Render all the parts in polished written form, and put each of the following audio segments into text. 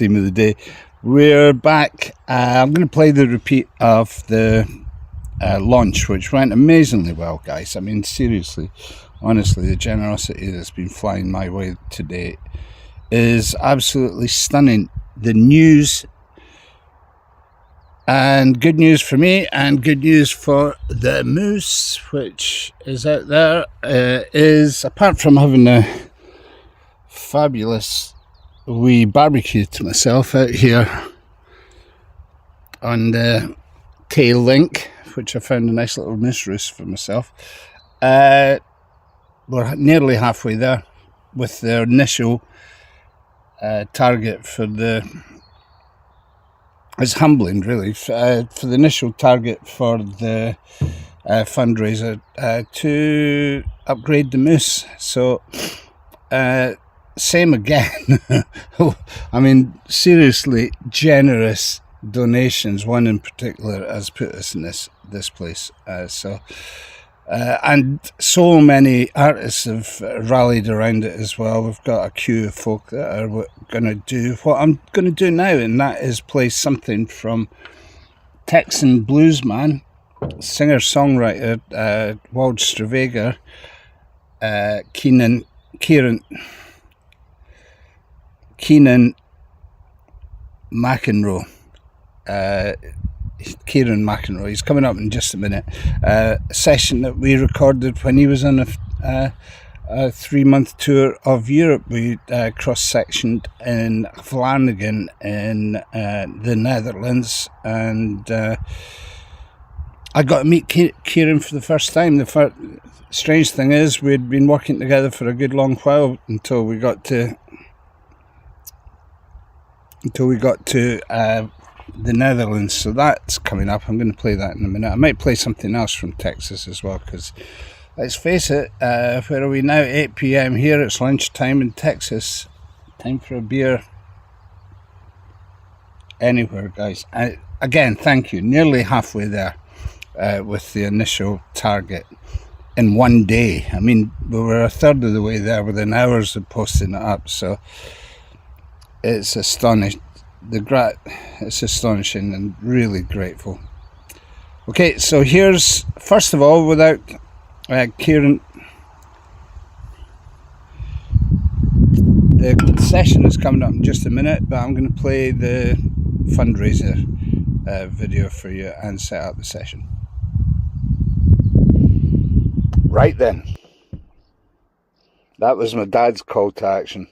theme of the day. We're back. I'm going to play the repeat of the launch, which went amazingly well, guys. I mean, seriously, honestly, the generosity that's been flying my way today is absolutely stunning. The news, and good news for me and good news for the moose, which is out there, is apart from having a fabulous wee barbecue to myself out here on the tail link, which I found a nice little moose roost for myself. We're nearly halfway there with the initial target for the... It's humbling, really, for the initial target for the fundraiser to upgrade the moose. So, same again. I mean, seriously, generous donations. One in particular has put us in this place. And so many artists have rallied around it as well. We've got a queue of folk that are going to do what I'm going to do now, and that is play something from Texan bluesman, singer-songwriter Wald Stravager, Keegan Mcinroe. Keegan Mcinroe. He's coming up in just a minute. A session that we recorded when he was on a 3-month tour of Europe. We cross-sectioned in Vlaardingen in the Netherlands, and I got to meet Kieran for the first time. The strange thing is, we'd been working together for a good long while until we got to the Netherlands. So that's coming up. I'm going to play that in a minute. I might play something else from Texas as well, because let's face it, where are we now? 8 p.m. here. It's lunchtime in Texas. Time for a beer anywhere, guys. Again, thank you. Nearly halfway there with the initial target in one day. I mean, we were a third of the way there within hours of posting it up. So it's astonishing. It's astonishing and really grateful. Okay, so here's, first of all, without Kieran, the session is coming up in just a minute, but I'm going to play the fundraiser video for you and set up the session. Right then, that was my dad's call to action.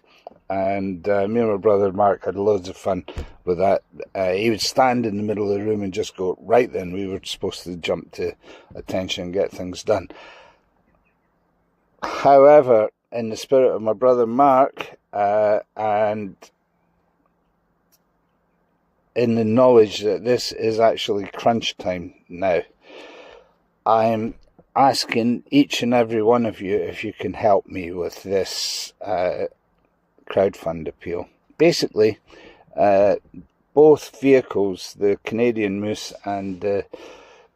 And me and my brother Mark had loads of fun with that. He would stand in the middle of the room and just go, right then. We were supposed to jump to attention and get things done. However, in the spirit of my brother Mark, and in the knowledge that this is actually crunch time now, I'm asking each and every one of you if you can help me with this crowdfund appeal. Basically, both vehicles, the Canadian Moose and the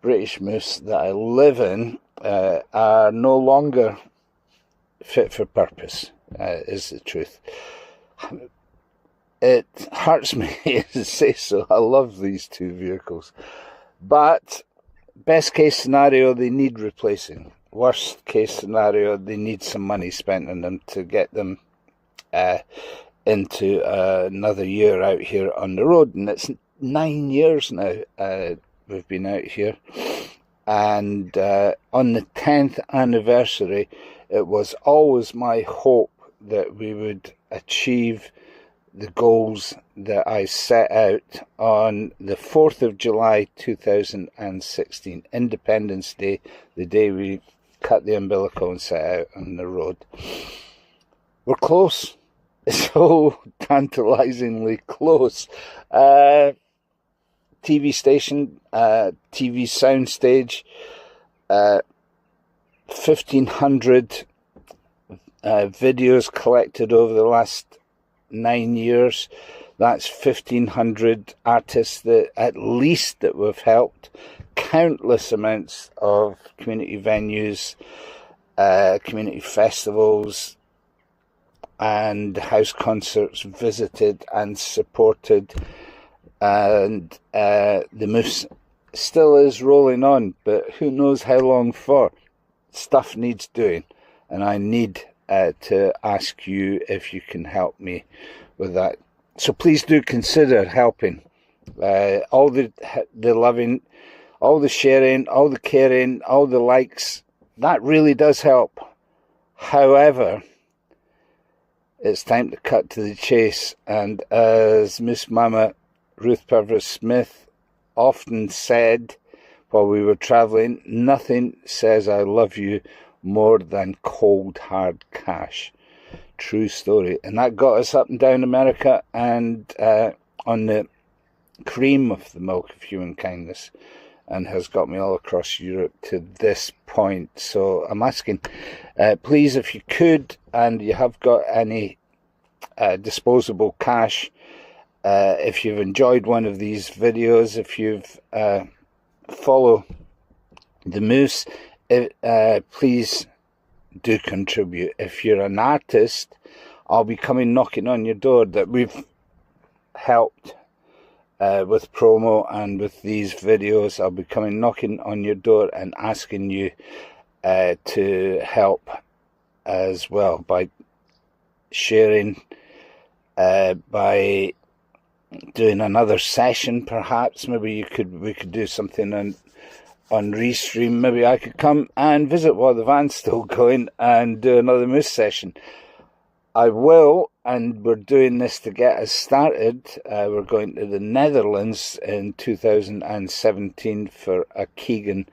British Moose that I live in, are no longer fit for purpose, is the truth. It hurts me to say so. I love these two vehicles, but best case scenario, they need replacing. Worst case scenario, they need some money spent on them to get them into another year out here on the road. And it's 9 years now we've been out here, and on the 10th anniversary, it was always my hope that we would achieve the goals that I set out on the 4th of July 2016, Independence Day, the day we cut the umbilical and set out on the road. We're close. So tantalizingly close. TV station, TV soundstage, 1,500 videos collected over the last 9 years. That's 1,500 artists that at least that we've helped. Countless amounts of community venues, community festivals, and house concerts visited and supported, and the Moose still is rolling on, but who knows how long for. Stuff needs doing, and I need to ask you if you can help me with that. So please do consider helping. All the loving, all the sharing, all the caring, all the likes, that really does help. However, it's time to cut to the chase, and as Miss Mama Ruth Purvis Smith often said while we were travelling, nothing says I love you more than cold hard cash. True story. And that got us up and down America and on the cream of the milk of human kindness, and has got me all across Europe to this point. So I'm asking, please, if you could, and you have got any disposable cash, if you've enjoyed one of these videos, if you've follow the Moose, please do contribute. If you're an artist, I'll be coming knocking on your door, that we've helped with promo and with these videos. I'll be coming knocking on your door and asking you to help as well, by sharing, by doing another session perhaps. Maybe we could do something on Restream. Maybe I could come and visit while the van's still going and do another Moose session. I will, and we're doing this to get us started. We're going to the Netherlands in 2017 for a Keegan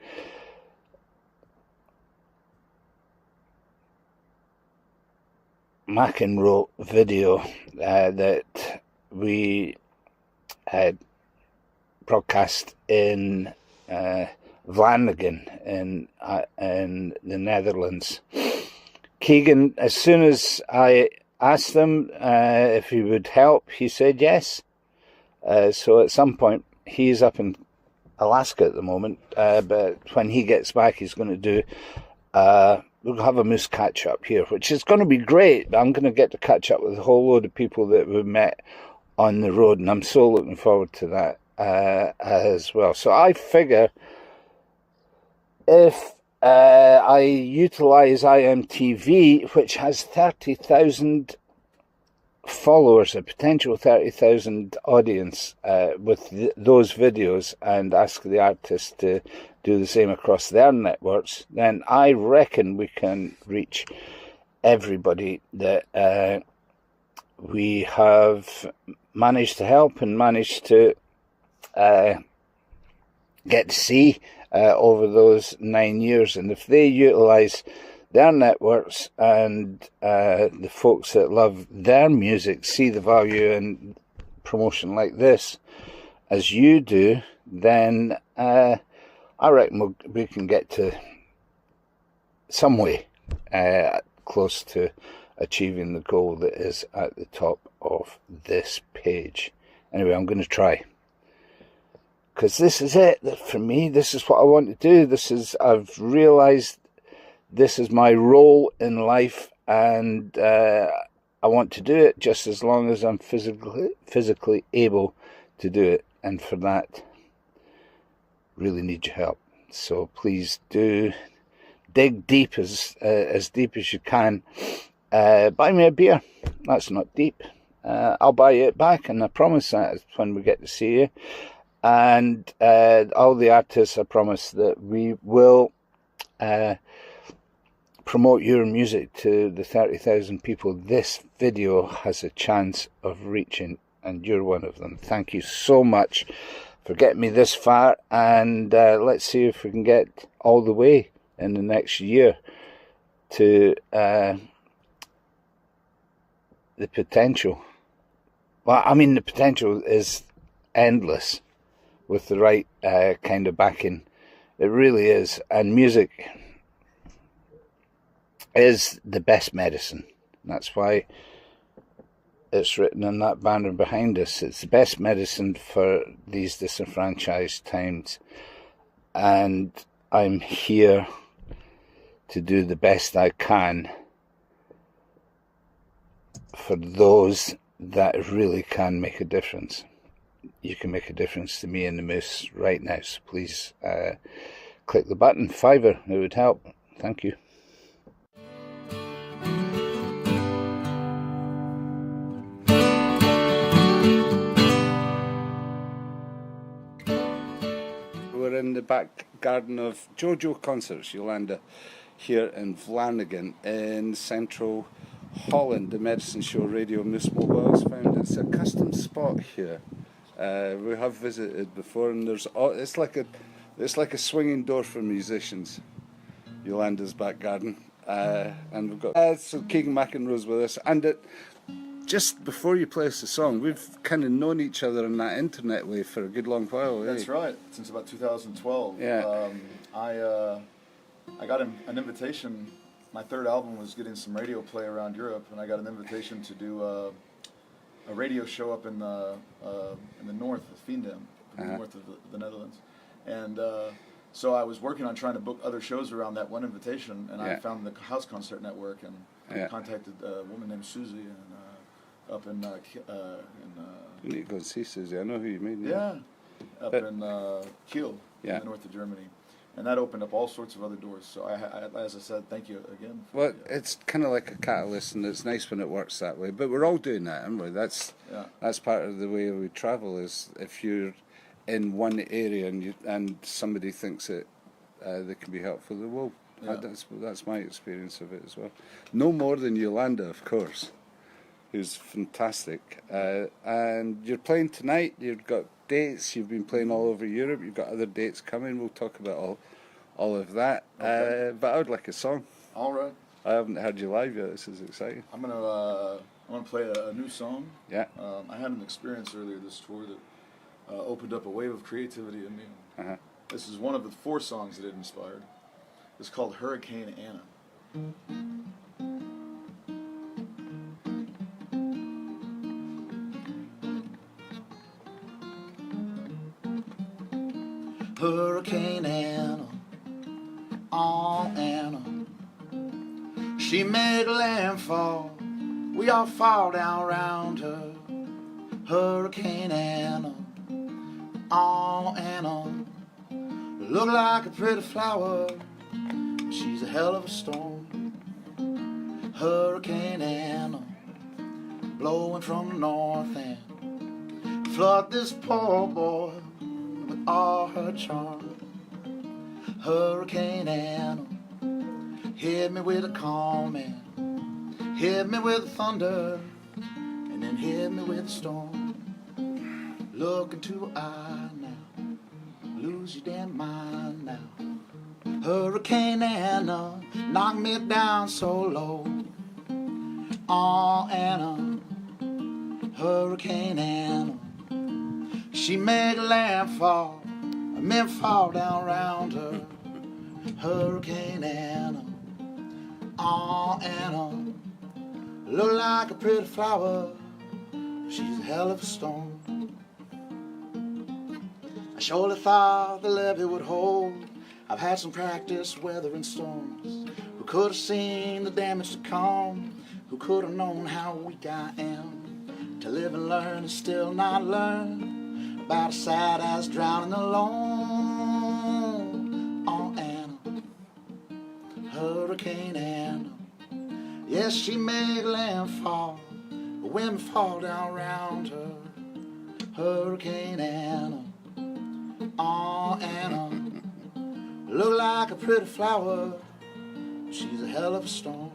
Mcinroe video that we had broadcast in Vlaanderen in the Netherlands. Keegan, as soon as I asked him if he would help, he said yes. So at some point, he's up in Alaska at the moment, but when he gets back, he's going to do, we'll have a Moose catch-up here, which is going to be great. I'm going to get to catch up with a whole load of people that we met on the road, and I'm so looking forward to that as well. So I figure if I utilise iMtv, which has 30,000 followers, a potential 30,000 audience with those videos, and ask the artists to do the same across their networks, then I reckon we can reach everybody that we have managed to help and managed to get to see over those 9 years. And if they utilise their networks, and the folks that love their music see the value in promotion like this as you do, then I reckon we can get to some way close to achieving the goal that is at the top of this page. Anyway, I'm going to try, because this is it. For me, this is what I want to do. I've realised this is my role in life, and I want to do it just as long as I'm physically able to do it. And for that, really need your help. So please do dig deep, as deep as you can. Buy me a beer. That's not deep. I'll buy it back, and I promise that when we get to see you. And all the artists, I promise that we will promote your music to the 30,000 people this video has a chance of reaching, and you're one of them. Thank you so much for getting me this far, and let's see if we can get all the way in the next year to the potential. Well, I mean, the potential is endless with the right kind of backing. It really is. And music is the best medicine. That's why it's written on that banner behind us. It's the best medicine for these disenfranchised times. And I'm here to do the best I can for those that really can make a difference. You can make a difference to me and the Moose right now, so please click the button, $5, it would help. Thank you. We're in the back garden of JoJo Concerts, Yolanda, here in Vlaardingen in central Holland. The Medicine Show Radio Moose Mobile's found it's a custom spot here. We have visited before, and it's like a swinging door for musicians. Yolanda's back garden, and we've got so Keegan Mcinroe's with us. And just before you play us the song, we've kind of known each other in that internet way for a good long while. That's right, since about 2012. Yeah. I got an invitation. My third album was getting some radio play around Europe, and I got an invitation to do a radio show up in the north of Veendam, north of the Netherlands. And so I was working on trying to book other shows around that one invitation, and I found the House Concert Network and contacted a woman named Susie and up in you need to go and see Susie. I know who you mean. Yeah, up in Kiel, in the north of Germany. And that opened up all sorts of other doors. So, as I said, thank you again. Well, it's kind of like a catalyst, and it's nice when it works that way. But we're all doing that, aren't we? That's part of the way we travel. Is if you're in one area and somebody thinks that they can be helpful, well, that's my experience of it as well. No more than Yolanda, of course, who's fantastic. And you're playing tonight. You've got dates. You've been playing all over Europe. You've got other dates coming. We'll talk about all of that. Okay. But I would like a song. All right. I haven't heard you live yet. This is exciting. I'm gonna play a new song. Yeah. I had an experience earlier this tour that opened up a wave of creativity in me. This is one of the 4 songs that it inspired. It's called Hurricane Anna. Hurricane Anna, oh Anna, she made landfall, we all fall down around her. Hurricane Anna, oh Anna, look like a pretty flower, she's a hell of a storm. Hurricane Anna, blowing from the north and flood this poor boy with all her charm. Hurricane Anna, hit me with a calm and hit me with thunder, and then hit me with a storm. Look into her eye now, lose your damn mind now. Hurricane Anna, knock me down so low. Oh Anna, Hurricane Anna, she made landfall, men fall down around her. Hurricane Anna, oh Anna, look like a pretty flower, she's a hell of a storm. I surely thought the levee would hold, I've had some practice weathering storms. Who could have seen the damage to come? Who could have known how weak I am? To live and learn and still not learn about a sad ass drowning alone. Oh Anna, Hurricane Anna, yes she made landfall, but women fall down around her. Hurricane Anna, oh Anna, look like a pretty flower, she's a hell of a storm.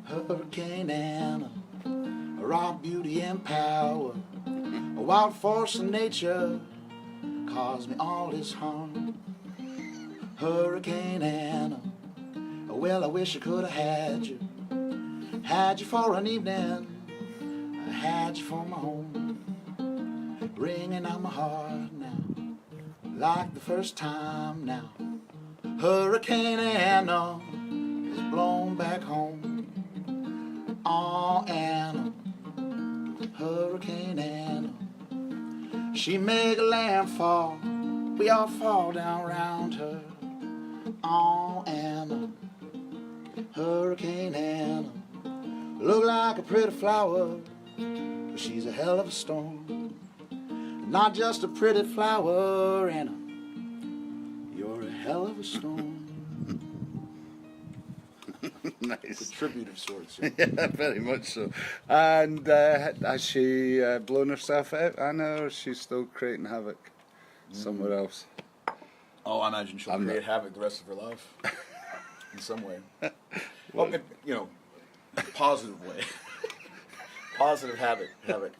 Hurricane Anna, a raw beauty and power, a wild force of nature, caused me all this harm. Hurricane Anna, well I wish I could have had you for an evening, I had you for my home, ringing out my heart now, like the first time now. Hurricane Anna is blown back home. Oh Anna, Hurricane Anna, she made a landfall, we all fall down around her. Oh Anna, Hurricane Anna, Look like a pretty flower, but she's a hell of a storm. Not just a pretty flower, Anna, you're a hell of a storm. Nice. It's a tribute of sorts. Yeah, Yeah, very much so. And has she blown herself out, Anna, or is she still creating havoc somewhere else? Oh, I imagine she'll create havoc the rest of her life in some way. Well, you know, positive way. Positive havoc,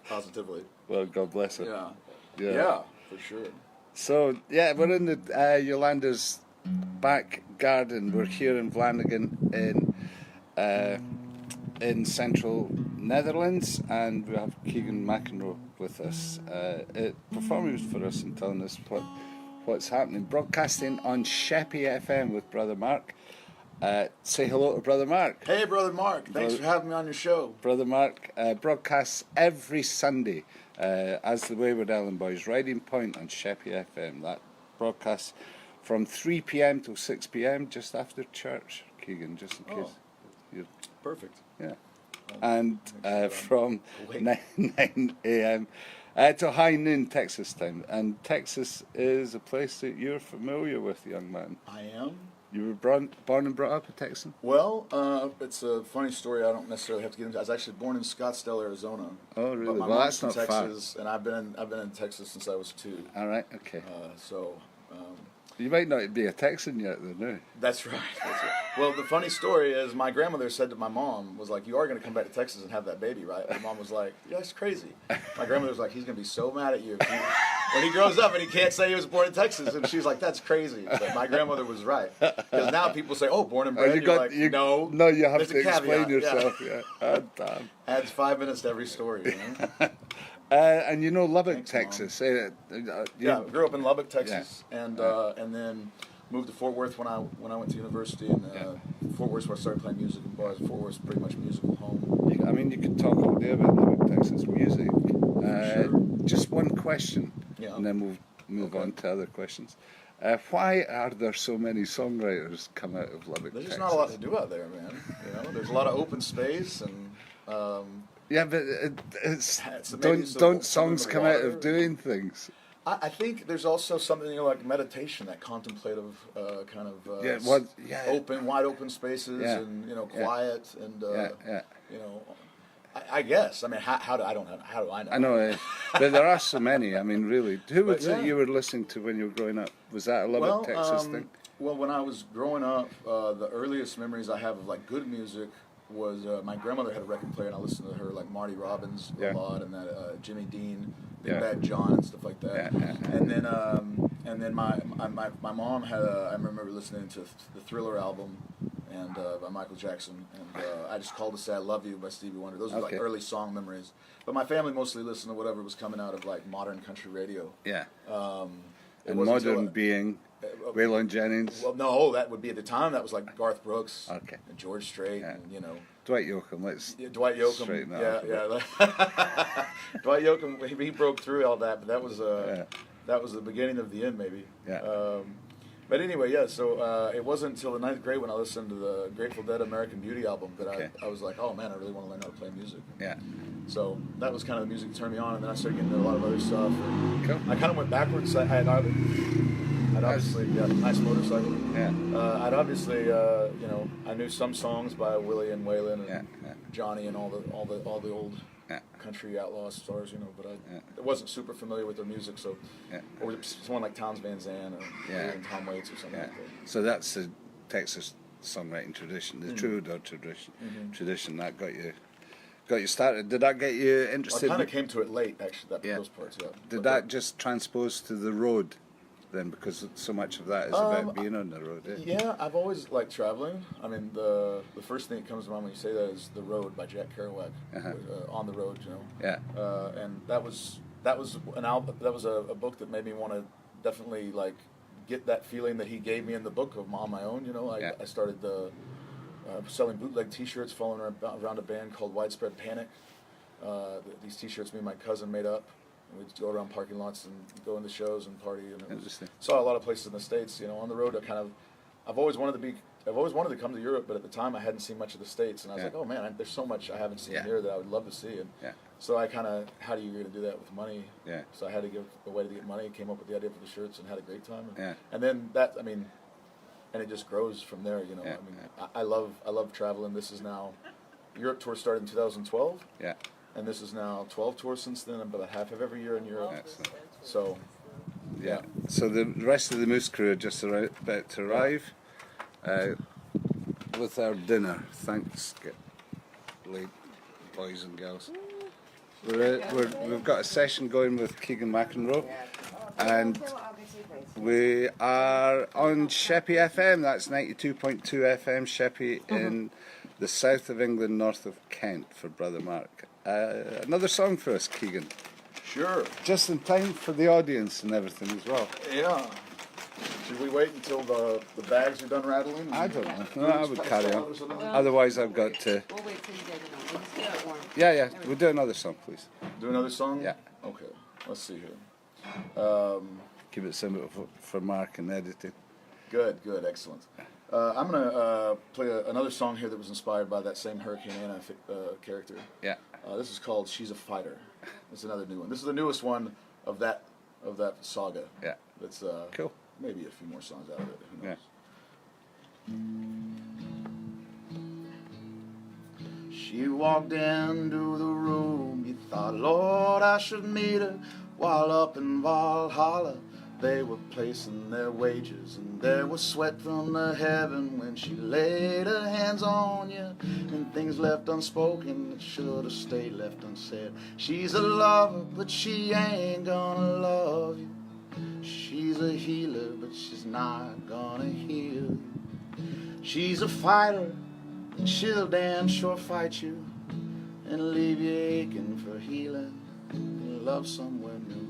positively. Well, God bless her. Yeah, for sure. So, yeah, we're in the Yolanda's back garden. We're here in Vlaanderen in central Netherlands, and we have Keegan Mcinroe with us, performing for us and telling us what's happening. Broadcasting on Sheppy FM with Brother Mark. Say hello to Brother Mark. Hey, Brother Mark. Thanks for having me on your show. Brother Mark broadcasts every Sunday as the Wayward Ellen Boys Riding Point on Sheppy FM. That broadcasts from 3 p.m. till 6 p.m. just after church, Keegan, just in case. You're, perfect. Yeah. And from 9 a.m. Till high noon Texas time. And Texas is a place that you're familiar with, young man. I am. You were born and brought up a Texan? Well, it's a funny story. I don't necessarily have to get into. I was actually born in Scottsdale, Arizona. Oh, really? But my Well, mom's that's from not far. Texas, and I've been in Texas since I was 2. All right, okay. You might not be a Texan yet, though, no? That's right. Well, the funny story is my grandmother said to my mom, was like, you are going to come back to Texas and have that baby, right? My mom was like, yeah, that's crazy. My grandmother was like, he's going to be so mad at you when he grows up and he can't say he was born in Texas. And she's like, that's crazy. But my grandmother was right. Because now people say, oh, born and bred. No. No, you have to explain caveat, yourself. Yeah. Damn. Adds 5 minutes to every story, you know? And you know Lubbock, Thanks, Texas. Yeah, I grew up in Lubbock, Texas, and then moved to Fort Worth when I went to university. And Fort Worth, where I started playing music in bars. Fort Worth's pretty much musical home. I mean, you could talk all day about Lubbock, Texas music. Sure. Just one question, Yeah. and then we'll move on to other questions. Why are there so many songwriters come out of Lubbock, There's Texas? just not a lot to do out there, man. You know, there's a lot of open space and. Yeah, but don't songs come out of doing things? I think there's also something like meditation, that contemplative kind of wide open spaces and quiet and I guess. I mean, how do I know? I know, but there are so many. I mean, really, who was it you were listening to when you were growing up? Was that a Lubbock, Texas thing? Well, when I was growing up, the earliest memories I have of like good music was my grandmother had a record player, and I listened to her, like Marty Robbins a lot, and that Jimmy Dean, Big Bad John, and stuff like that. And then my mom had I remember listening to the Thriller album and by Michael Jackson, and I Just Called to Say I Love You by Stevie Wonder. Those were like early song memories. But my family mostly listened to whatever was coming out of like modern country radio. Yeah. And modern being Waylon Jennings. Well, no, that would be at the time. That was like Garth Brooks, and George Strait, and Dwight Yoakam. Dwight Yoakam. Dwight Yoakam. He broke through all that, but that was the beginning of the end, maybe. Yeah. But anyway, so it wasn't until the 9th grade when I listened to the Grateful Dead American Beauty album that I was like, oh man, I really want to learn how to play music. Yeah. So that was kind of the music that turned me on, and then I started getting into a lot of other stuff. Cool. I kind of went backwards. I'd obviously got a nice motorcycle. Yeah. I'd obviously, I knew some songs by Willie and Waylon and Johnny and all the old country outlaw stars, but I wasn't super familiar with their music. So, or someone like Townes Van Zandt or Tom Waits or something like that. So that's the Texas songwriting tradition, the troubadour tradition that got you started. Did that get you interested? I kind of came to it late, actually. Those parts. Yeah. Did that just transpose to the road? Then, because so much of that is about being on the road. Yeah, I've always liked traveling. I mean, the first thing that comes to mind when you say that is "The Road" by Jack Kerouac. On the Road, Yeah. And that was an album. That was a book that made me want to definitely like get that feeling that he gave me in the book of On My Own. I started selling bootleg T-shirts, following around a band called Widespread Panic. These T-shirts me and my cousin made up. We'd go around parking lots and go into shows and party. And saw a lot of places in the States. On the road, I've always wanted to be I've always wanted to come to Europe, but at the time I hadn't seen much of the States, and I was like, oh man, there's so much I haven't seen here that I would love to see. And so I kind of, how do you going to do that with money? So I had to give a way to get money, came up with the idea for the shirts, and had a great time. And then that, I mean, and it just grows from there, you know. I mean, I love traveling. This is now, Europe tour started in 2012. And this is now 12 tours since then, about half of every year in Europe. Excellent. So, So the rest of the Moose crew are just about to arrive with our dinner. Thanks, late boys and girls. We've got a session going with Keegan Mcinroe, and we are on Sheppey FM. That's 92.2 FM, Sheppey in the south of England, north of Kent, for Brother Mark. Another song for us, Keegan. Sure. Just in time for the audience and everything as well. Yeah. Should we wait until the bags are done rattling? I don't know. No, I would carry on. Otherwise, I've got to. We'll wait till you get it on. We'll just get it warm. Yeah. We'll do another song, please. Do another song? Yeah. Okay. Let's see here. Keep it simple for Mark and editing. Good. Excellent. I'm going to play another song here that was inspired by that same Hurricane Anna character. Yeah. This is called She's a Fighter. It's another new one. This is the newest one of that saga. Yeah. That's cool. Maybe a few more songs out of it. Who knows? She walked into the room. You thought, Lord, I should meet her. While up in Valhalla, they were placing their wages, and there was sweat from the heaven when she laid her hands on you, and things left unspoken that should have stayed left unsaid. She's a lover, but she ain't gonna love you. She's a healer, but she's not gonna heal you. She's a fighter, and she'll damn sure fight you and leave you aching for healing and love somewhere new.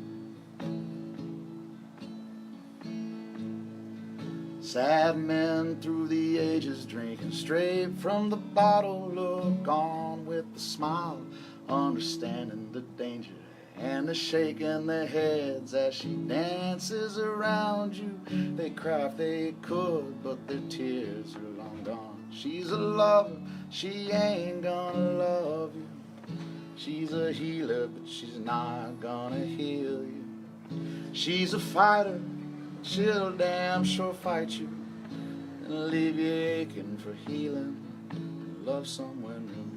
Sad men through the ages drinking straight from the bottle look on with a smile, understanding the danger, and they're shaking their heads as she dances around you. They cry if they could, but their tears are long gone. She's a lover, she ain't gonna love you. She's a healer, but she's not gonna heal you. She's a fighter, she'll damn sure fight you and leave you aching for healing and love somewhere new.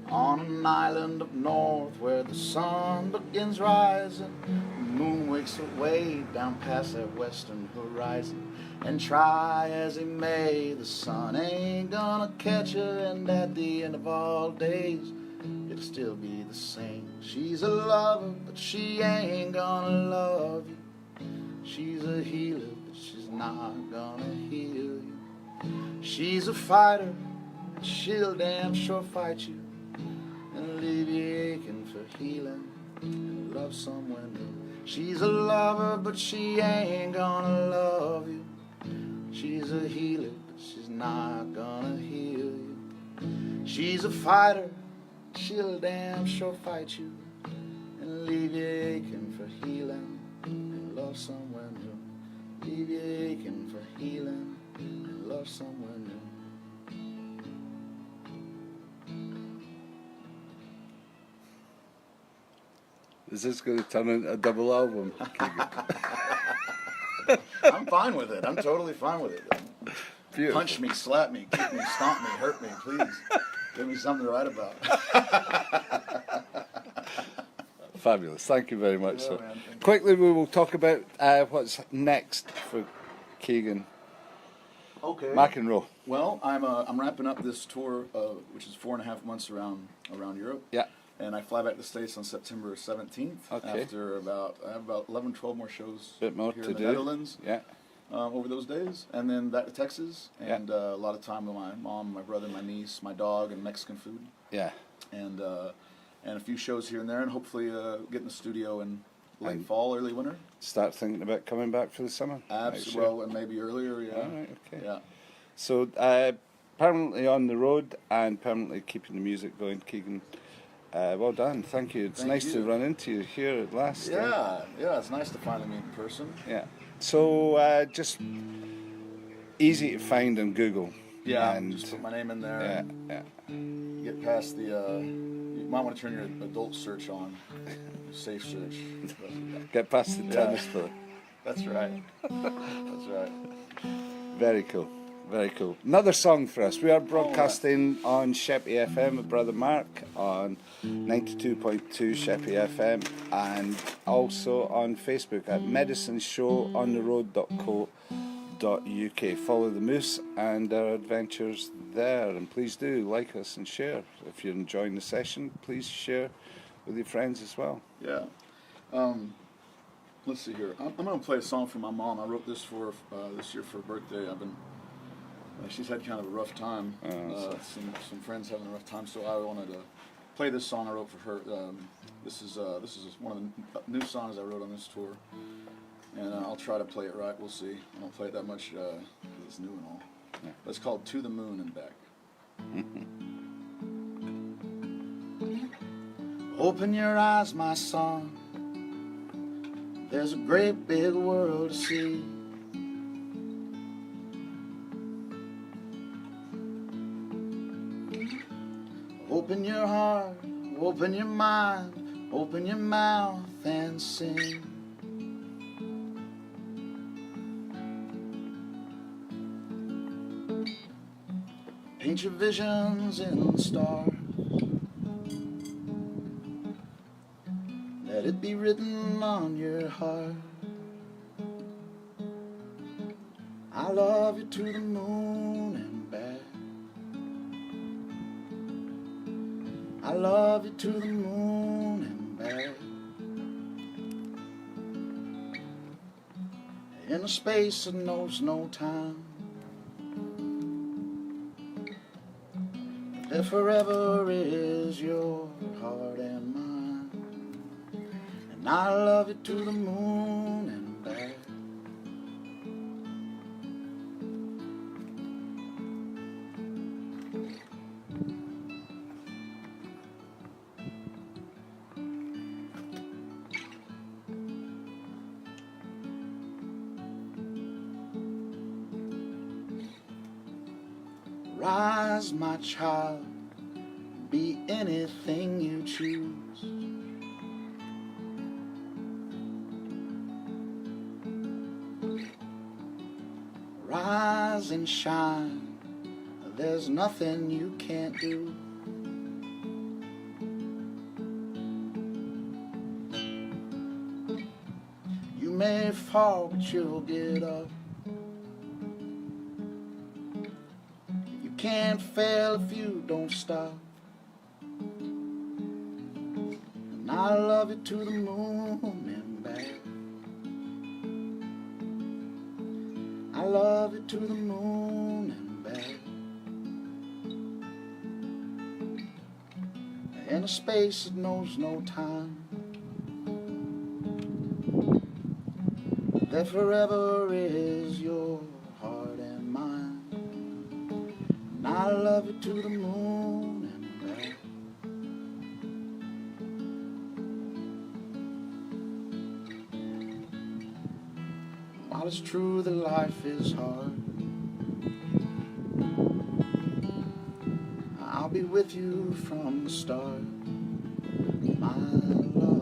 On an island up north where the sun begins rising, the moon wakes away down past that western horizon. And try as he may, the sun ain't gonna catch her, and at the end of all days, it'll still be the same. She's a lover, but she ain't gonna love you. She's a healer, but she's not gonna heal you. She's a fighter, she'll damn sure fight you and leave you aching for healing and love somewhere new. She's a lover, but she ain't gonna love you. She's a healer, but she's not gonna heal you. She's a fighter, she'll damn sure fight you and leave you aching for healing and love somewhere new. Leave you aching for healing and love somewhere new. Is this going to turn into a double album? I'm fine with it. I'm totally fine with it. Beautiful. Punch me, slap me, kick me, stomp me, hurt me, please. Give me something to write about. Fabulous. Thank you very much, Yeah, sir. man, Quickly, we will talk about what's next for Keegan Okay. Mcinroe. Well, I'm wrapping up this tour, which is 4.5 months around Europe. Yeah. And I fly back to the States on September 17th. Okay. After I have about 11, 12 more shows Bit more here to in the do. Netherlands. Yeah. Over those days, and then back to Texas, and a lot of time with my mom, my brother, my niece, my dog, and Mexican food. Yeah. And a few shows here and there, and hopefully get in the studio in late fall, early winter. Start thinking about coming back for the summer. Absolutely, well, and maybe earlier. Yeah. All right. Okay. Yeah. So permanently on the road and permanently keeping the music going, Keegan. Well done, thank you. It's Thank nice to you. run into you here at last. Yeah, it's nice to finally meet in person. Yeah. So just easy to find on Google. Yeah, And just put my name in there. yeah, And yeah. get past the. You might want to turn your adult search on, safe search. Get past the tennis for. That's right. That's right. Very cool. Very cool. Another song for us. We are broadcasting on Sheppey FM with Brother Mark on 92.2 Sheppey FM and also on Facebook at medicineshowontheroad.co.uk. Follow the Moose and our adventures there, and please do like us and share. If you're enjoying the session, please share with your friends as well. Yeah. Let's see here. I'm going to play a song for my mom. I wrote this for this year for her birthday. She's had kind of a rough time. Some friends having a rough time, so I wanted to play this song I wrote for her. This is one of the new songs I wrote on this tour, and I'll try to play it right. We'll see. I don't play it that much because it's new and all. Yeah. But it's called "To the Moon and Back." Open your eyes, my son. There's a great big world to see. Open your heart, open your mind, open your mouth and sing. Paint your visions in the stars. Let it be written on your heart. I love you to the moon and back. I love you to the moon and back. In a space that knows no time. There forever is your heart and mine. And I love you to the moon and back. Rise, my child, be anything you choose. Rise and shine, there's nothing you can't do. You may fall, but you'll get up. Can't fail if you don't stop. And I love you to the moon and back. I love you to the moon and back. In a space that knows no time. There forever is your heart and mine. I love you to the moon and back. While it's true that life is hard, I'll be with you from the start, my love.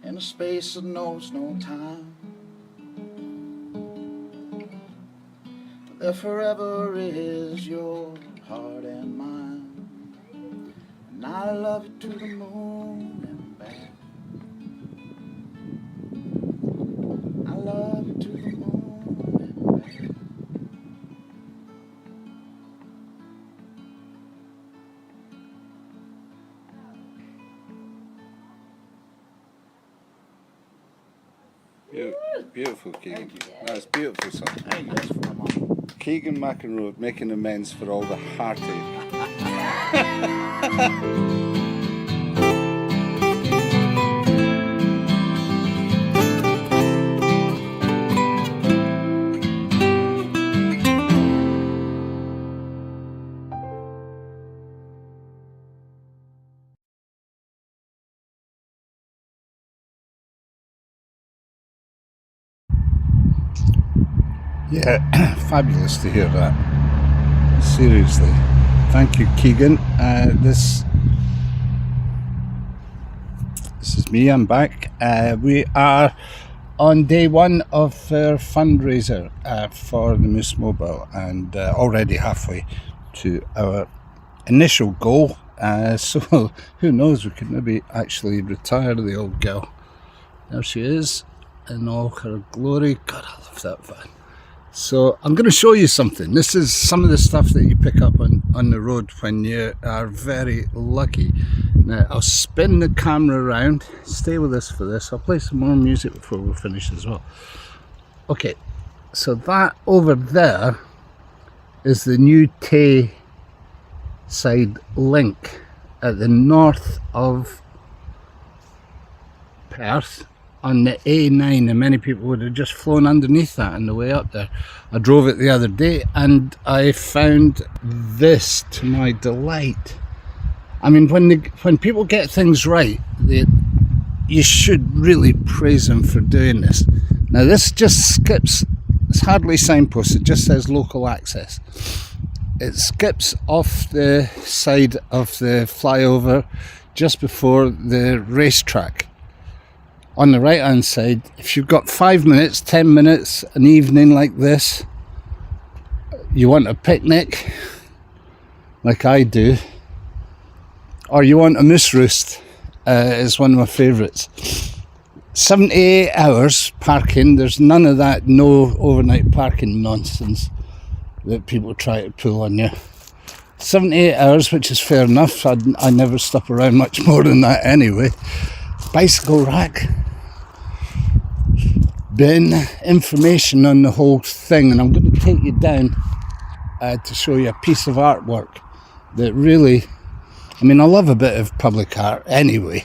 In a space that knows no time, there forever is your heart and mine. And I love you to the moon and back. I love you to the moon and back. Beautiful, Keegan. That's beautiful, son. Thank you. That's for my mom. Keegan Mcinroe making amends for all the heartache. Yeah, fabulous to hear that. Seriously. Thank you, Keegan. This is me, I'm back. We are on day one of our fundraiser for the Moose Mobile, and already halfway to our initial goal. So who knows, we could maybe actually retire the old girl. There she is in all her glory. God, I love that van. So I'm going to show you something. This is some of the stuff that you pick up on the road when you are very lucky. Now I'll spin the camera around. Stay with us for this. I'll play some more music before we finish as well. Okay, so that over there is the new Tay side link at the north of Perth on the A9, and many people would have just flown underneath that on the way up there. I drove it the other day and I found this to my delight. I mean, when people get things right, you should really praise them for doing this. Now this just skips, it's hardly signposted, it just says local access. It skips off the side of the flyover just before the racetrack. On the right hand side, if you've got 5 minutes, 10 minutes, an evening like this, you want a picnic, like I do, or you want a moose roost, is one of my favourites. 78 hours parking, there's none of that no overnight parking nonsense that people try to pull on you. 78 hours, which is fair enough. I never stop around much more than that anyway. Bicycle rack, bin, information on the whole thing, and I'm going to take you down to show you a piece of artwork that really, I mean, I love a bit of public art anyway,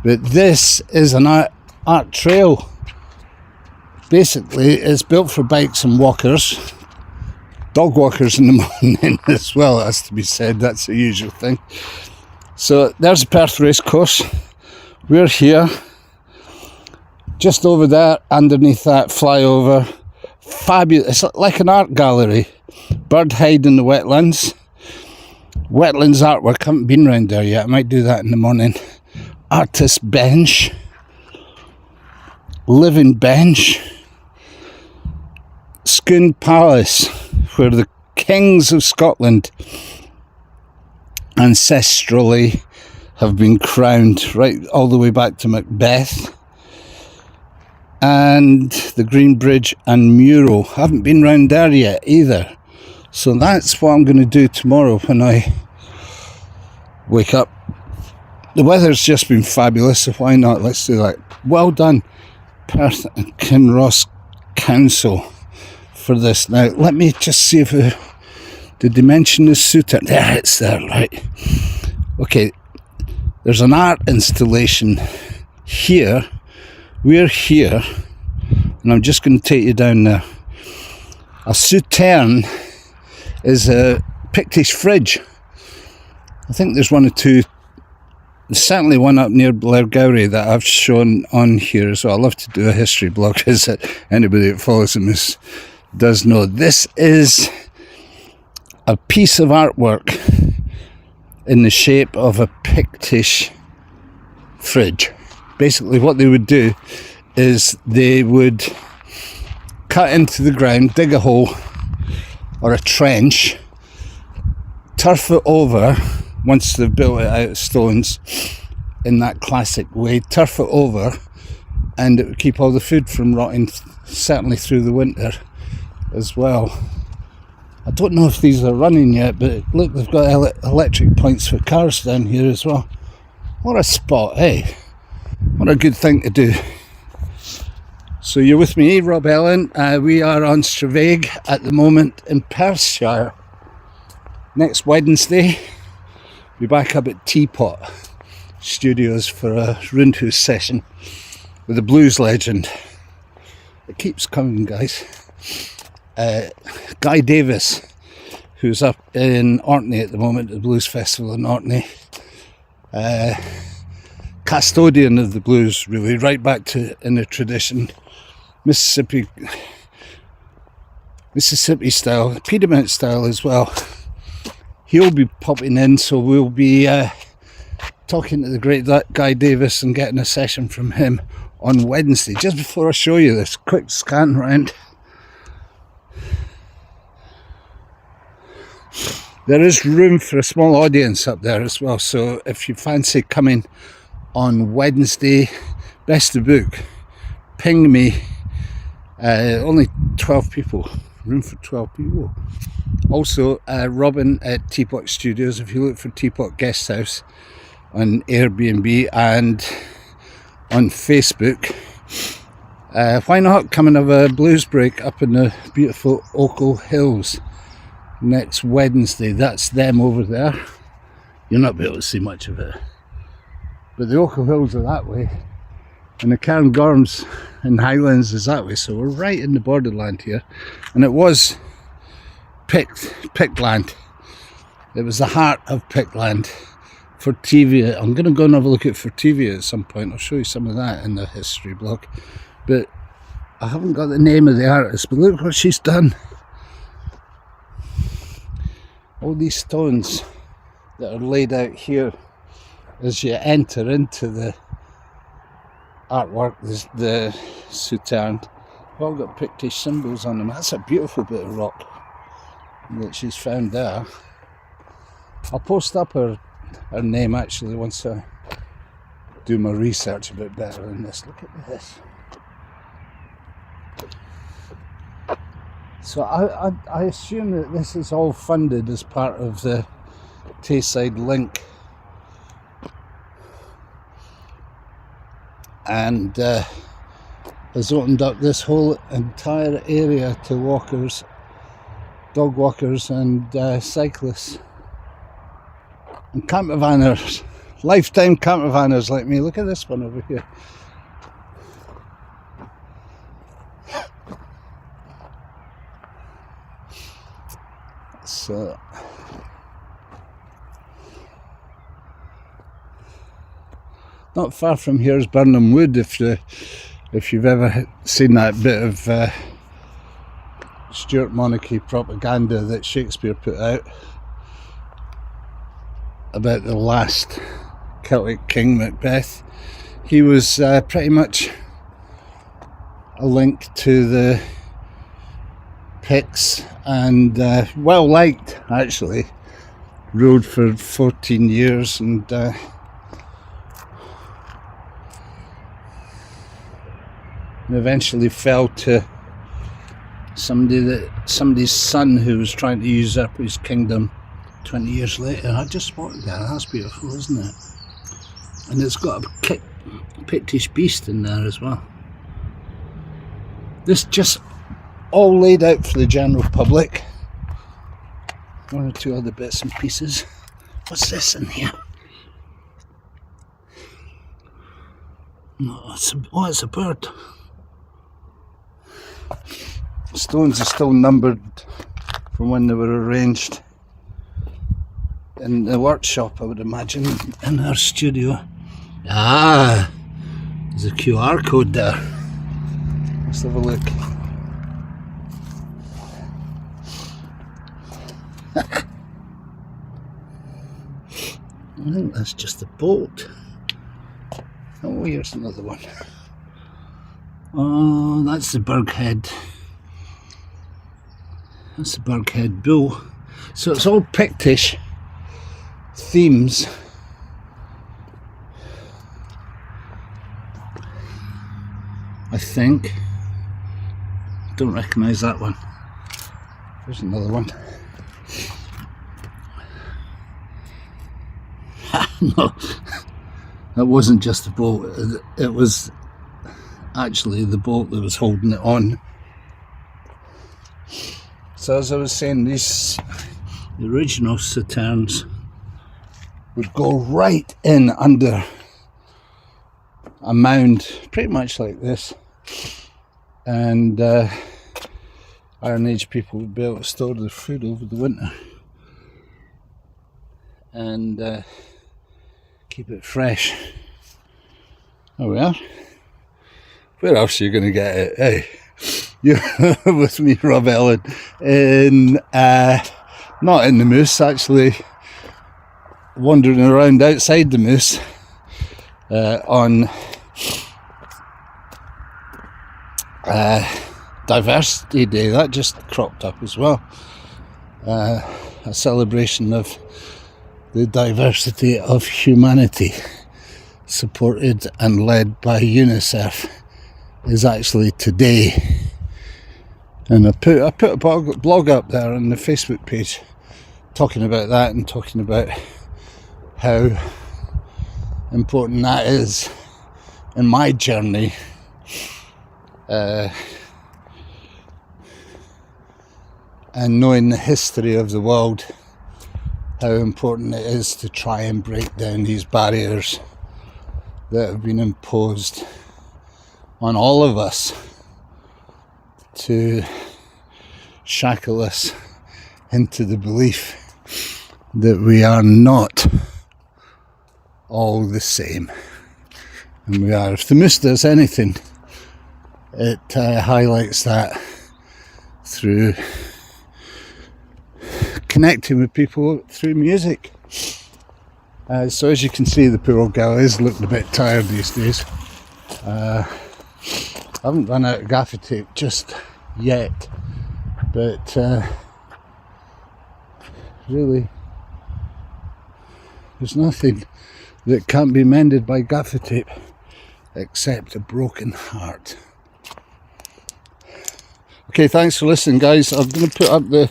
but this is an art trail. Basically, it's built for bikes and walkers, dog walkers in the morning as well, has to be said, that's the usual thing. So there's the Perth race course. We're here, just over there, underneath that flyover. Fabulous, it's like an art gallery. Bird hide in the wetlands. Wetlands artwork, haven't been round there yet, I might do that in the morning. Artist bench. Living bench. Scone Palace, where the kings of Scotland ancestrally have been crowned, right all the way back to Macbeth. And the Green Bridge and Mciroe. Haven't been round there yet either. So that's what I'm going to do tomorrow when I wake up. The weather's just been fabulous, so why not? Let's do that. Well done, Perth and Kinross Council, for this. Now, let me just see if did they mention the suitor? There, it's there, right. Okay. There's an art installation here. We're here, and I'm just going to take you down there. A sauterne is a Pictish fridge. I think there's one or two. There's certainly one up near Blairgowrie that I've shown on here as well. I love to do a history blog, as anybody that follows them does know. This is a piece of artwork in the shape of a Pictish fridge. Basically what they would do is they would cut into the ground, dig a hole or a trench, turf it over once they've built it out of stones in that classic way, turf it over, and it would keep all the food from rotting, certainly through the winter as well. I don't know if these are running yet, but look, they've got electric points for cars down here as well. What a spot, eh? What a good thing to do. So you're with me, Rob Ellen. We are on Mciroe at the moment in Perthshire. Next Wednesday, we'll be back up at Teapot Studios for a roundhouse session with a blues legend. It keeps coming, guys. Guy Davis, who's up in Orkney at the moment at the Blues Festival in Orkney. Custodian of the blues, really, right back to in the tradition. Mississippi style, Piedmont style as well. He'll be popping in, so we'll be talking to the great Guy Davis and getting a session from him on Wednesday. Just before I show you this, quick scan round. There is room for a small audience up there as well, so if you fancy coming on Wednesday, best to book, ping me. Only 12 people, room for 12 people. Also, Robin at Teapot Studios, if you look for Teapot Guest House on Airbnb and on Facebook. Why not come and have a blues break up in the beautiful Ochil Hills next Wednesday? That's them over there. You'll not be able to see much of it, but the Ochil Hills are that way, and the Cairngorms and Highlands is that way, so we're right in the borderland here. And it was picked land. It was the heart of picked land for TV. I'm going to go and have a look at for TV at some point. I'll show you some of that in the history blog, but I haven't got the name of the artist. But look what she's done. All these stones that are laid out here as you enter into the artwork, the Southern, all got Pictish symbols on them. That's a beautiful bit of rock that she's found there. I'll post up her name actually once I do my research a bit better on this. Look at this. So I assume that this is all funded as part of the Tayside Link, and has opened up this whole entire area to walkers, dog walkers and cyclists and campervanners, lifetime campervanners like me. Look at this one over here. So not far from here is Burnham Wood, if you've ever seen that bit of Stuart monarchy propaganda that Shakespeare put out about the last Celtic king, Macbeth. He was pretty much a link to the Picts, and well liked actually. Ruled for 14 years and eventually fell to somebody's son who was trying to usurp his kingdom 20 years later. I just spotted that. That's beautiful, isn't it? And it's got a Pictish beast in there as well. This just all laid out for the general public. One or two other bits and pieces. What's this in here? No, it's a bird. Stones are still numbered from when they were arranged in the workshop, I would imagine, in our studio. Ah, there's a QR code there. Let's have a look. I think that's just a boat. Oh, here's another one. Oh, that's the Burghead. That's the Burghead Bull. So it's all Pictish themes. I think. Don't recognise that one. There's another one. No, that wasn't just a boat. It was actually the bolt that was holding it on. So as I was saying, these the original Sauternes would go right in under a mound, pretty much like this, and Iron Age people would be able to store their food over the winter and keep it fresh. There we are. Where else are you going to get it? Hey, you're with me, Rob Ellen, in not in the Moose, actually wandering around outside the Moose on Diversity Day. That just cropped up as well. A celebration of the diversity of humanity, supported and led by UNICEF, is actually today. And I put a blog up there on the Facebook page talking about that and talking about how important that is in my journey and knowing the history of the world, how important it is to try and break down these barriers that have been imposed on all of us to shackle us into the belief that we are not all the same. And we are. If the Moose does anything, it highlights that through connecting with people through music. So as you can see, the poor old gal is looking a bit tired these days. I haven't run out of gaffer tape just yet, but really there's nothing that can't be mended by gaffer tape except a broken heart. Okay, thanks for listening, guys. I'm going to put up the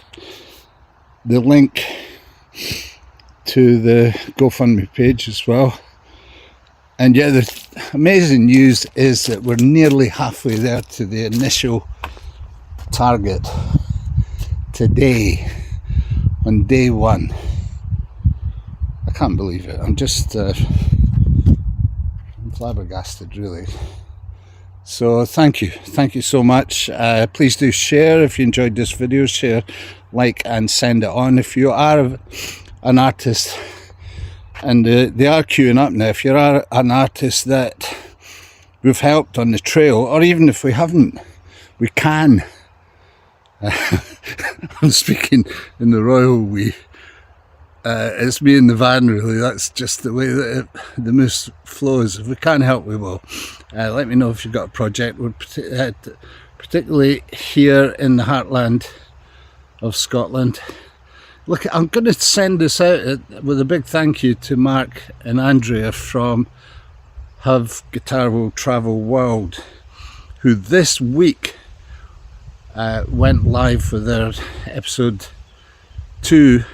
link to the GoFundMe page as well. And yeah, the amazing news is that we're nearly halfway there to the initial target today, on day one. I can't believe it. I'm just I'm flabbergasted, really. So thank you so much. Please do share if you enjoyed this video. Share, like, and send it on. If you are an artist, and they are queuing up now, if you're an artist that we've helped on the trail, or even if we haven't, we can. I'm speaking in the royal we. It's me in the van, really. That's just the way that the Moose flows. If we can help, we will. Let me know if you've got a project. We're particularly here in the heartland of Scotland. Look, I'm going to send this out with a big thank you to Mark and Andrea from Have Guitar Will Travel World, who this week went live for their episode 2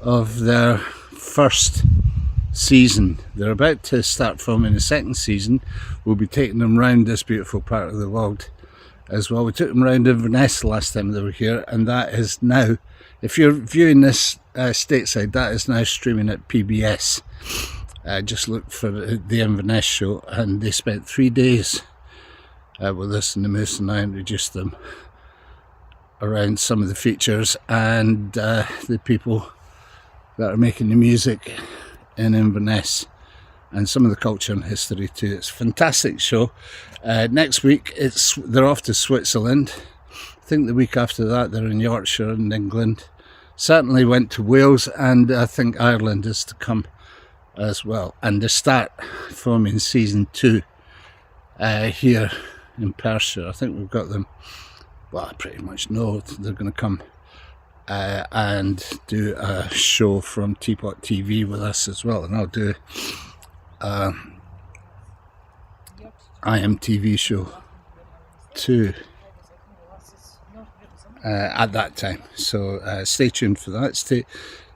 of their first season. They're about to start filming the second season. We'll be taking them around this beautiful part of the world as well. We took them around Inverness the last time they were here, and that is now, if you're viewing this stateside, that is now streaming at PBS. Just look for the Inverness show, and they spent 3 days with us and the Moose, and I introduced them around some of the features and the people that are making the music in Inverness, and some of the culture and history too. It's a fantastic show. Next week they're off to Switzerland. I think the week after that they're in Yorkshire and England. Certainly went to Wales, and I think Ireland is to come as well. And they start filming season 2 here in Perthshire. I think we've got them, well, I pretty much know they're going to come and do a show from Teapot TV with us as well, and I'll do iMtv show too at that time. So stay tuned for that.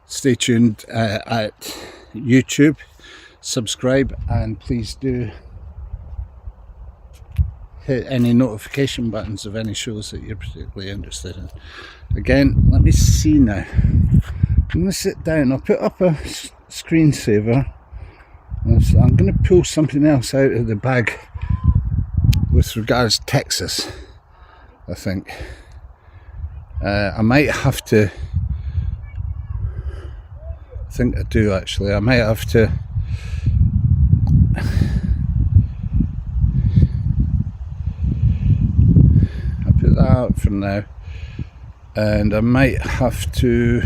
Stay tuned at YouTube, subscribe, and please do hit any notification buttons of any shows that you're particularly interested in. Again, let me see now. I'm going to sit down. I'll put up a screensaver. I'm going to pull something else out of the bag with regards to Texas, I think. I might have to, I think I do actually, I might have to I'll put that out for now, and I might have to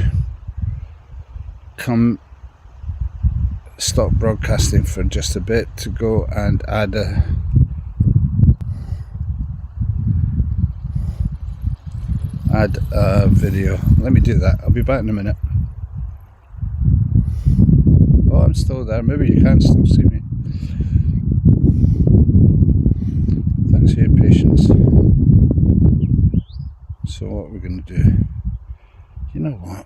stop broadcasting for just a bit to go and add a video. Let me do that. I'll be back in a minute. Oh, I'm still there. Maybe you can still see me. Thanks for your patience. So what we're going to do, you know what?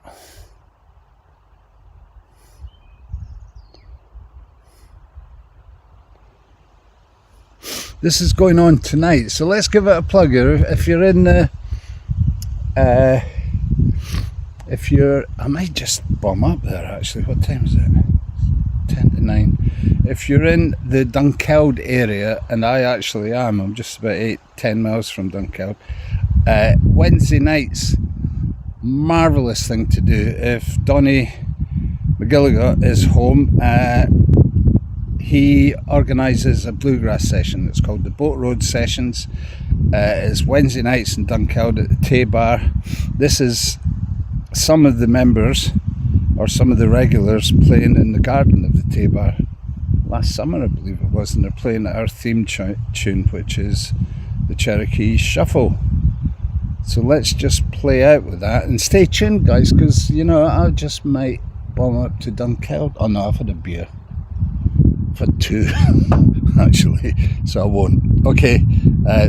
This is going on tonight, so let's give it a plug here. If you're in the I might just bomb up there actually. What time is it? 10 to 9. If you're in the Dunkeld area, and I actually am, I'm just about 8-10 miles from Dunkeld. Wednesday nights, marvellous thing to do. If Donnie McGilligot is home, he organises a bluegrass session. It's called the Boat Road Sessions. It's Wednesday nights in Dunkeld at the Tay Bar. This is some of the members, or some of the regulars, playing in the garden of the Tay Bar. Last summer, I believe it was, and they're playing our theme tune, which is the Cherokee Shuffle. So let's just play out with that, and stay tuned, guys, because, you know, I just might bomb up to Dunkeld. Oh no, I've had a beer. I've had 2 actually, so I won't. Okay,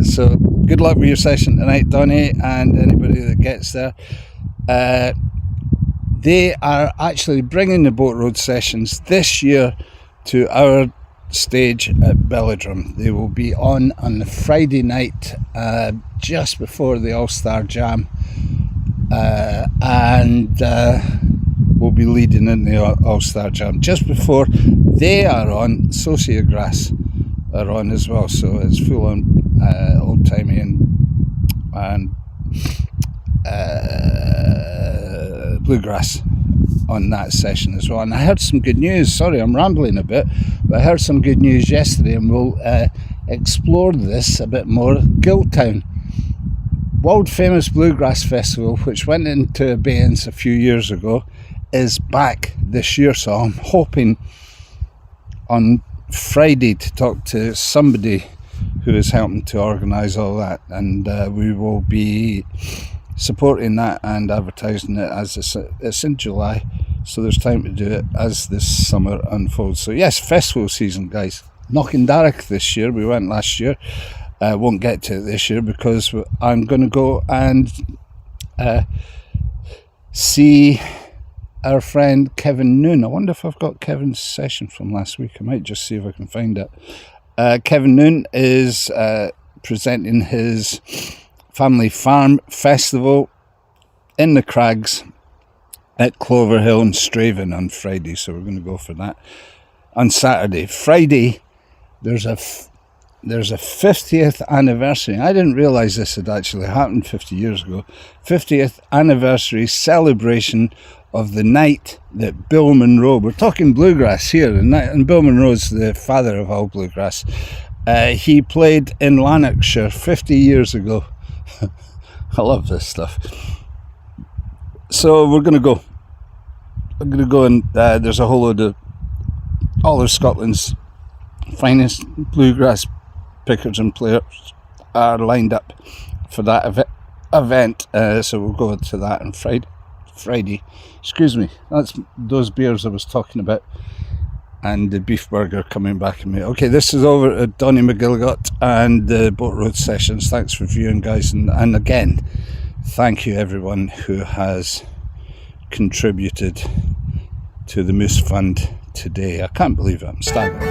so good luck with your session tonight, Donnie, and anybody that gets there. They are actually bringing the Boat Road Sessions this year to our stage at Belladrum. They will be on the Friday night, just before the All-Star Jam, and we'll be leading in the All-Star Jam. Just before they are on, Sociograss are on as well, so it's full on old-timey and bluegrass on that session as well. And I heard some good news. Sorry, I'm rambling a bit, but I heard some good news yesterday, and we'll explore this a bit more. Gilltown, world famous bluegrass festival, which went into abeyance a few years ago, is back this year. So I'm hoping on Friday to talk to somebody who is helping to organise all that, and we will be supporting that and advertising it as it's in July, so there's time to do it as this summer unfolds. So yes, festival season, guys. Knockindarroch this year, we went last year. Won't get to it this year because I'm going to go and see our friend Kevin Noon. I wonder if I've got Kevin's session from last week. I might just see if I can find it. Kevin Noon is presenting his Family Farm Festival in the Crags at Clover Hill and Straven on Friday, so we're going to go for that. On Saturday, Friday, there's a 50th anniversary. I didn't realise this had actually happened 50 years ago. 50th anniversary celebration of the night that Bill Mciroe, we're talking bluegrass here, and Bill Monroe's the father of all bluegrass. He played in Lanarkshire 50 years ago. I love this stuff. So we're going to go. I'm going to go, and there's a whole load of all of Scotland's finest bluegrass pickers and players are lined up for that event. So we'll go to that on Friday. Excuse me. That's those beers I was talking about, and the beef burger coming back at me. Okay, this is over at Donnie McGilligot and the Boat Road Sessions. Thanks for viewing, guys, and again, thank you everyone who has contributed to the Moose Fund today. I can't believe it. I'm staggered.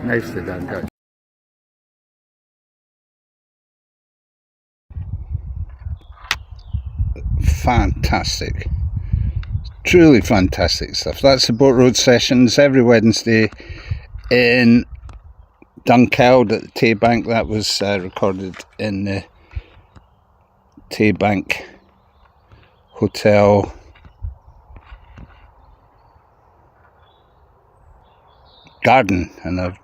Nicely done, guys. Fantastic. Truly fantastic stuff. That's the Boat Road Sessions every Wednesday in Dunkeld at the Tay Bank. That was recorded in the Tay Bank Hotel garden, and I'll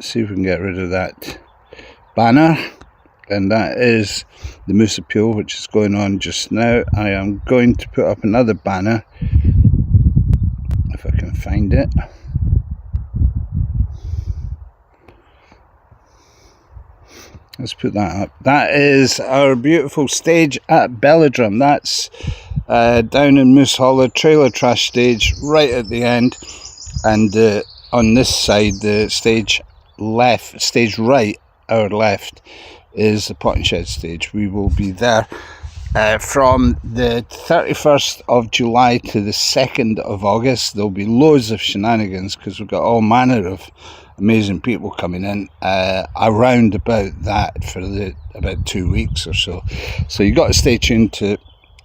see if we can get rid of that banner. And that is the Moose Appeal, which is going on just now. I am going to put up another banner if I can find it. Let's put that up. That is our beautiful stage at Belladrum. That's down in Moose Hollow, trailer trash stage right at the end. And on this side, the stage left, stage right, our left, is the Pot and Shed stage. We will be there from the 31st of July to the 2nd of August. There'll be loads of shenanigans because we've got all manner of amazing people coming in around about that for about 2 weeks or so. So you've got to stay tuned to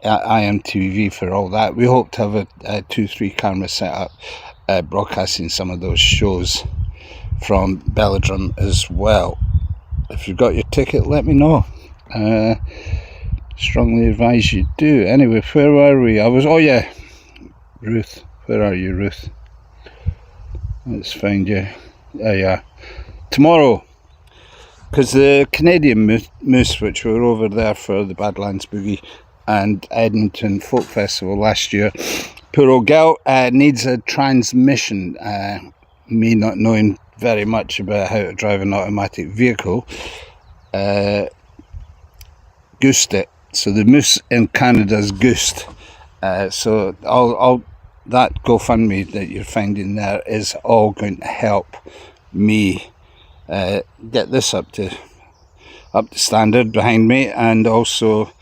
iMtv for all that. We hope to have a 2-3 camera set up broadcasting some of those shows from Belladrum as well. If you've got your ticket, let me know. Strongly advise you do. Anyway, where were we? Oh yeah, Ruth. Where are you, Ruth? Let's find you. There you are. Tomorrow, because the Canadian Moose, which were over there for the Badlands Boogie and Edmonton Folk Festival last year, poor old girl needs a transmission. Me not knowing very much about how to drive an automatic vehicle, goosed it. So the Moose in Canada's goosed. So all that GoFundMe that you're finding there is all going to help me get this up to standard behind me, and also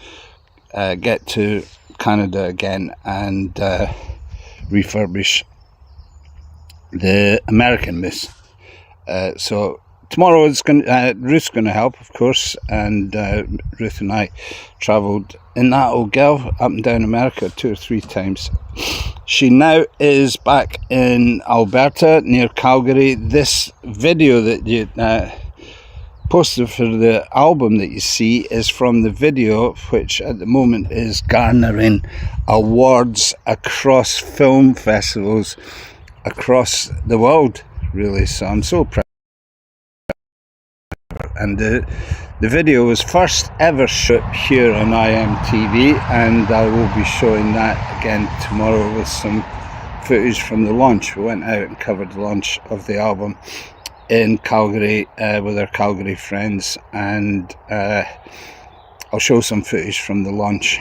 get to Canada again and refurbish the American Moose. So tomorrow is Ruth's going to help, of course, and Ruth and I travelled in that old girl up and down America 2 or 3 times. She now is back in Alberta near Calgary. This video that you posted for the album that you see is from the video, which at the moment is garnering awards across film festivals across the world, really. So I'm so proud. And the video was first ever shot here on iMtv, and I will be showing that again tomorrow with some footage from the launch. We went out and covered the launch of the album in Calgary with our Calgary friends, and I'll show some footage from the launch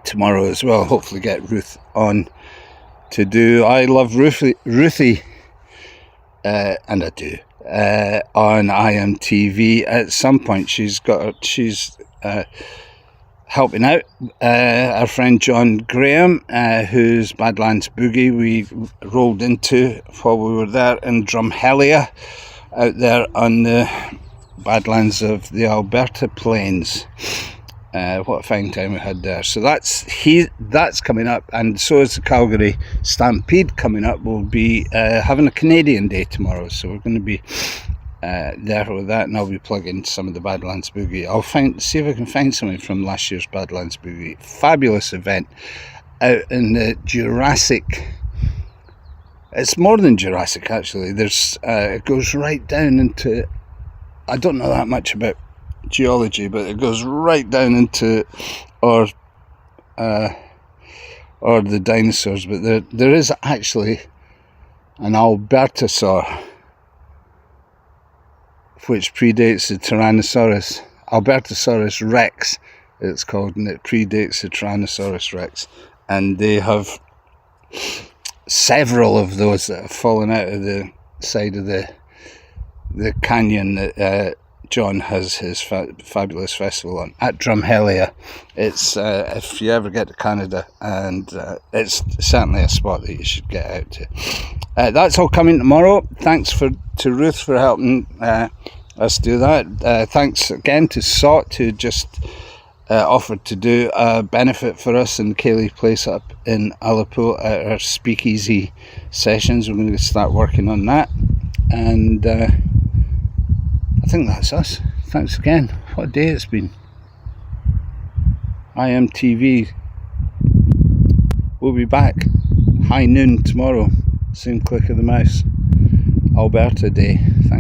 tomorrow as well. Hopefully get Ruth on to do I Love Ruthie, and I do, on iMtv at some point. She's helping out our friend John Graham, whose Badlands Boogie we rolled into while we were there in Drumhelia, out there on the Badlands of the Alberta Plains. What a fine time we had there. So that's coming up, and so is the Calgary Stampede coming up. We'll be having a Canadian Day tomorrow, so we're going to be there with that, and I'll be plugging some of the Badlands Boogie. I'll see if I can find something from last year's Badlands Boogie. Fabulous event out in the Jurassic. It's more than Jurassic, actually. There's it goes right down into, I don't know that much about geology, but it goes right down into or the dinosaurs. But there is actually an Albertosaur which predates the Tyrannosaurus. Albertosaurus rex it's called, and it predates the Tyrannosaurus rex, and they have several of those that have fallen out of the side of the canyon that John has his fabulous festival on at Drumhellia. It's if you ever get to Canada, and it's certainly a spot that you should get out to. That's all coming tomorrow. Thanks to Ruth for helping us do that. Thanks again to SOT, who just offered to do a benefit for us in Kaylee Place up in Alipo at our speakeasy sessions. We're going to start working on that, and I think that's us. Thanks again. What a day it's been. iMtv. We'll be back high noon tomorrow. Same click of the mouse. Alberta Day. Thank you.